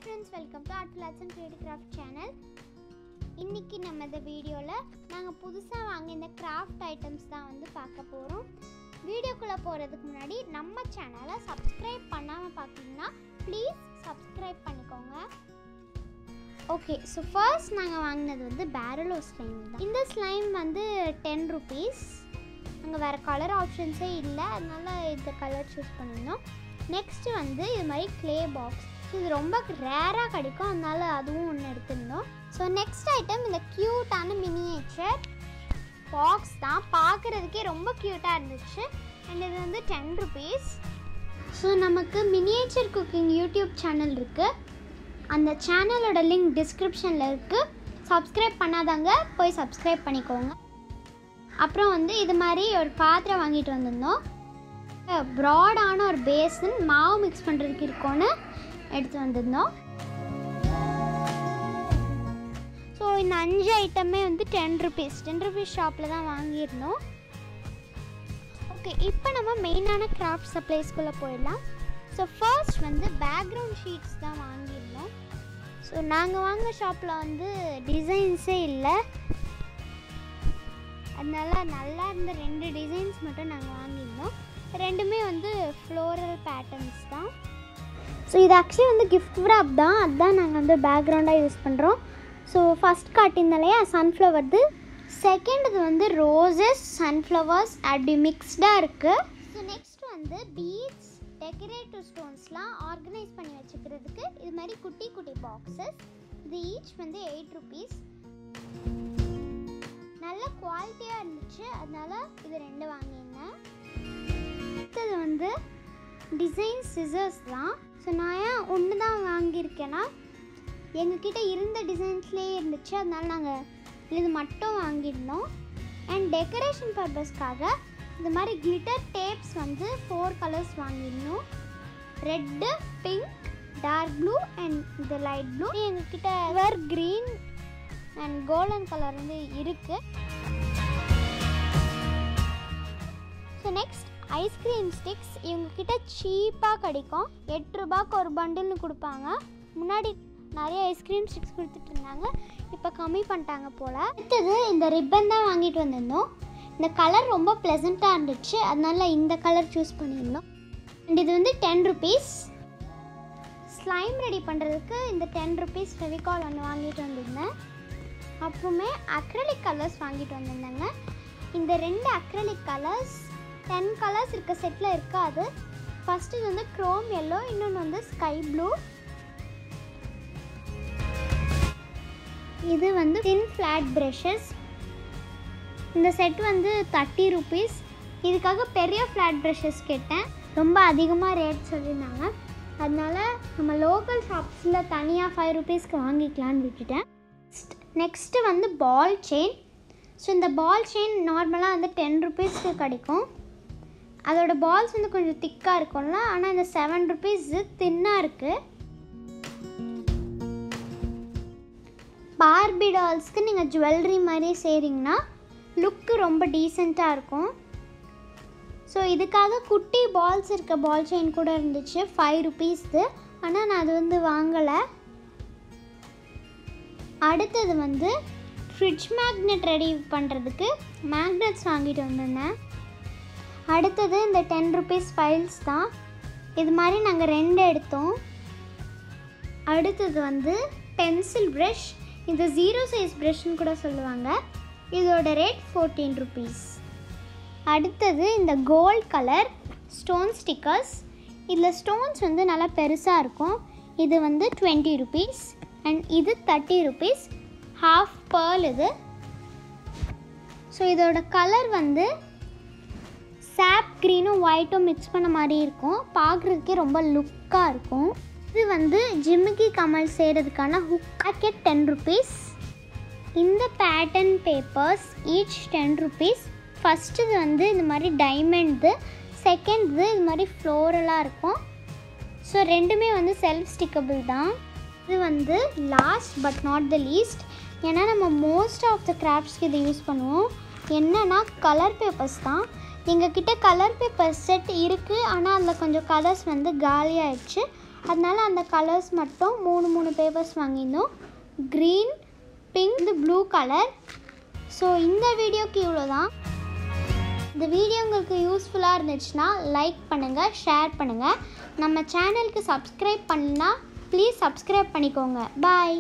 friends, welcome to Artful and Creative Craft channel. இன்னைக்கு நம்ம இந்த வீடியோல நாங்க புதுசா வாங்கின கிராஃப்ட் ஐட்டம்ஸ் தான் வந்து பார்க்க போறோம். வீடியோக்குள்ள போறதுக்கு முன்னாடி நம்ம சேனலை சப்ஸ்கிரைப் பண்ணாம பாத்தீங்கன்னா ப்ளீஸ் சப்ஸ்கிரைப் பண்ணிக்கோங்க. ஓகே, ஸோ ஃபர்ஸ்ட் நாங்கள் வாங்கினது வந்து பேரலோ ஸ்லைம் தான். இந்த ஸ்லைம் வந்து 10 rupees. அங்கே வேறு கலர் ஆப்ஷன்ஸே இல்லை, அதனால இந்த கலர் சூஸ் பண்ணியிருந்தோம். நெக்ஸ்ட்டு வந்து இது மாதிரி க்ளே பாக்ஸ். ஸோ இது ரொம்ப ரேராக கிடைக்கும், அதனால அதுவும் ஒன்று எடுத்துருந்தோம். ஸோ நெக்ஸ்ட் ஐட்டம் இந்த க்யூட்டான மினியேச்சர் பாக்ஸ் தான். பார்க்குறதுக்கே ரொம்ப க்யூட்டாக இருந்துச்சு. அண்ட் இது வந்து 10 rupees. ஸோ நமக்கு மினியேச்சர் குக்கிங் யூடியூப் சேனல் இருக்குது. அந்த சேனலோட லிங்க் டிஸ்கிரிப்ஷனில் இருக்குது. சப்ஸ்கிரைப் பண்ணாதவங்க போய் சப்ஸ்கிரைப் பண்ணிக்கோங்க. அப்புறம் வந்து இது மாதிரி ஒரு பாத்திரம் வாங்கிட்டு வந்திருந்தோம். ப்ராடான ஒரு பேசன் மாவு மிக்ஸ் பண்ணுறதுக்கு இருக்கோன்னு எடுத்து வந்திருந்தோம். ஸோ இந்த 5 ஐட்டமே வந்து 10 rupees ஷாப்பில் தான் வாங்கியிருந்தோம். ஓகே, இப்போ நம்ம மெயினான கிராஃப்ட் சப்ளைஸ்குள்ளே போயிடலாம். ஸோ ஃபர்ஸ்ட் வந்து பேக்ரவுண்ட் ஷீட்ஸ் தான் வாங்கியிருந்தோம். ஸோ நாங்கள் வாங்கின ஷாப்பில் வந்து டிசைன்ஸே இல்லை, அதனால நல்லா இருந்த 2 டிசைன்ஸ் மட்டும் நாங்கள் வாங்கியிருந்தோம். ரெண்டுமே வந்து ஃப்ளோரல் பேட்டர்ன்ஸ் தான். ஸோ இது ஆக்சுவலி வந்து கிஃப்ட் ராப் தான், அதுதான் நாங்கள் வந்து பேக்ரவுண்டாக யூஸ் பண்ணுறோம். ஸோ ஃபஸ்ட் காட்டியிருந்தாலையா சன்ஃப்ளவர்து, செகண்ட் இது வந்து ரோசஸ் சன்ஃப்ளவர்ஸ் அப்படி மிக்ஸ்டாக இருக்குது. ஸோ நெக்ஸ்ட் வந்து பீட்ஸ் டெக்கரேட்டிவ் ஸ்டோன்ஸ்லாம் ஆர்கனைஸ் பண்ணி வச்சுக்கிறதுக்கு இது மாதிரி குட்டி குட்டி பாக்ஸஸ். இது ஈச் வந்து 8 rupees. நல்ல குவாலிட்டியாக இருந்துச்சு, அதனால இது 2 வாங்கியிருந்தேன். அடுத்தது வந்து டிசைன் சிசர்ஸ் தான். ஸோ நான் ஏன் ஒன்று தான் வாங்கியிருக்கேன்னா எங்ககிட்ட இருந்த டிசைன்ஸ்லேயே இருந்துச்சு, அதனால நாங்கள் இது மட்டும் வாங்கியிருந்தோம். அண்ட் டெக்கரேஷன் பர்பஸ்க்காக இந்த மாதிரி கிளிட்டர் டேப்ஸ் வந்து 4 கலர்ஸ் வாங்கியிருந்தோம். Red, pink, dark blue and இந்த லைட் ப்ளூ. எங்ககிட்ட ever green and golden colour வந்து இருக்குது. So next ice cream sticks. இவங்கக்கிட்ட சீப்பாக கிடைக்கும், 8 ரூபாய்க்கு ஒரு பண்டில்னு கொடுப்பாங்க. முன்னாடி நிறைய ஐஸ்கிரீம் ஸ்டிக்ஸ் கொடுத்துட்டு இருந்தாங்க, இப்போ கம்மி பண்ணிட்டாங்க போல். அடுத்தது இந்த ரிப்பன் தான் வாங்கிட்டு வந்திருந்தோம். இந்த கலர் ரொம்ப ப்ளசண்ட்டாக இருந்துச்சு, அதனால இந்த கலர் சூஸ் பண்ணியிருந்தோம். அண்ட் இது வந்து 10 rupees. ஸ்லைம் ரெடி பண்ணுறதுக்கு இந்த 10 rupees ஃபெவிகால் ஒன்று வாங்கிட்டு வந்திருந்தேன். அப்புறமே அக்ரலிக் கலர்ஸ் வாங்கிட்டு வந்திருந்தாங்க. இந்த 2 அக்ரலிக் கலர்ஸ் 10 கலர்ஸ் இருக்க செட்டில் இருக்காது. ஃபஸ்ட்டு இது வந்து க்ரோம் எல்லோ, இன்னொன்று வந்து ஸ்கை ப்ளூ. இது வந்து தின் ஃப்ளாட் ப்ரஷஸ். இந்த செட் வந்து 30 rupees. இதுக்காக பெரிய ஃப்ளாட் ப்ரஷஸ் கேட்டேன், ரொம்ப அதிகமாக ரேட் சொல்லியிருந்தாங்க, அதனால நம்ம லோக்கல் ஷாப்ஸில் தனியாக 5 rupeesக்கு வாங்கிக்கலான்னு விட்டுட்டேன். நெக்ஸ்ட்டு வந்து பால் செயின். ஸோ இந்த பால் செயின் நார்மலாக வந்து 10 rupeesக்கு கிடைக்கும். அதோட பால்ஸ் வந்து கொஞ்சம் திக்காக இருக்கும்ல, ஆனால் இந்த 7 rupees தின்னாக இருக்குது. பார்பி டால்ஸ்க்கு நீங்கள் ஜுவல்லரி மாதிரி செய்கிறீங்கன்னா லுக்கு ரொம்ப டீசெண்டாக இருக்கும். ஸோ இதுக்காக குட்டி பால்ஸ் இருக்க பால் செயின் கூட இருந்துச்சு, 5 rupees. ஆனால் நான் அது வந்து வாங்கலை. அடுத்தது வந்து ஃப்ரிட்ஜ் மேக்னெட் ரெடி பண்ணுறதுக்கு மேக்னெட்ஸ் வாங்கிட்டு வந்திருந்தேன். அடுத்தது இந்த 10 rupees ஃபைல்ஸ் தான். இது மாதிரி நாங்கள் 2 எடுத்தோம். அடுத்தது வந்து பென்சில் ப்ரஷ். இது 0 சைஸ் ப்ரஷ்ன்னு கூட சொல்லுவாங்க. இதோட ரேட் 14 rupees. அடுத்தது இந்த கோல்ட் கலர் ஸ்டோன் ஸ்டிக்கர்ஸ். இதில் ஸ்டோன்ஸ் வந்து நல்லா பெருசாக இருக்கும். இது வந்து 20 rupees. அண்ட் இது 30 rupees. ஹாஃப் பேர்ல் இது. ஸோ இதோட கலர் வந்து சாப் க்ரீனும் ஒயிட்டும் மிக்ஸ் பண்ண மாதிரி இருக்கும், பார்க்குறதுக்கே ரொம்ப லுக்காக இருக்கும். இது வந்து ஜிமிக்கி கமல் செய்கிறதுக்கான ஹுக் பேக்கெட் 10 rupees. இந்த pattern papers each 10 rupees. First இது வந்து இந்த மாதிரி டைமண்ட்து, செகண்ட் இது மாதிரி ஃப்ளோரலாக இருக்கும். ஸோ ரெண்டுமே வந்து செல்ஃப் ஸ்டிக்கபிள் தான். இது வந்து last but not the least, ஏன்னா நம்ம மோஸ்ட் ஆஃப் த கிராஃப்ட்ஸ்க்கு இதை யூஸ் பண்ணுவோம். என்னென்னா கலர் பேப்பர்ஸ் தான். எங்ககிட்ட கலர் பேப்பர் செட் இருக்குது, ஆனால் அதில் கொஞ்சம் கலர்ஸ் வந்து காலியாகிடுச்சு, அதனால் அந்த கலர்ஸ் மட்டும் 3 பேப்பர்ஸ் வாங்கியிருந்தோம். Green, pink, blue colour. So இந்த வீடியோக்கு இவ்வளோ தான். இந்த வீடியோ உங்களுக்கு யூஸ்ஃபுல்லாக இருந்துச்சுன்னா லைக் பண்ணுங்கள், ஷேர் பண்ணுங்கள். நம்ம சேனலுக்கு சப்ஸ்கிரைப் பண்ணால் ப்ளீஸ் சப்ஸ்கிரைப் பண்ணிக்கோங்க. பாய்.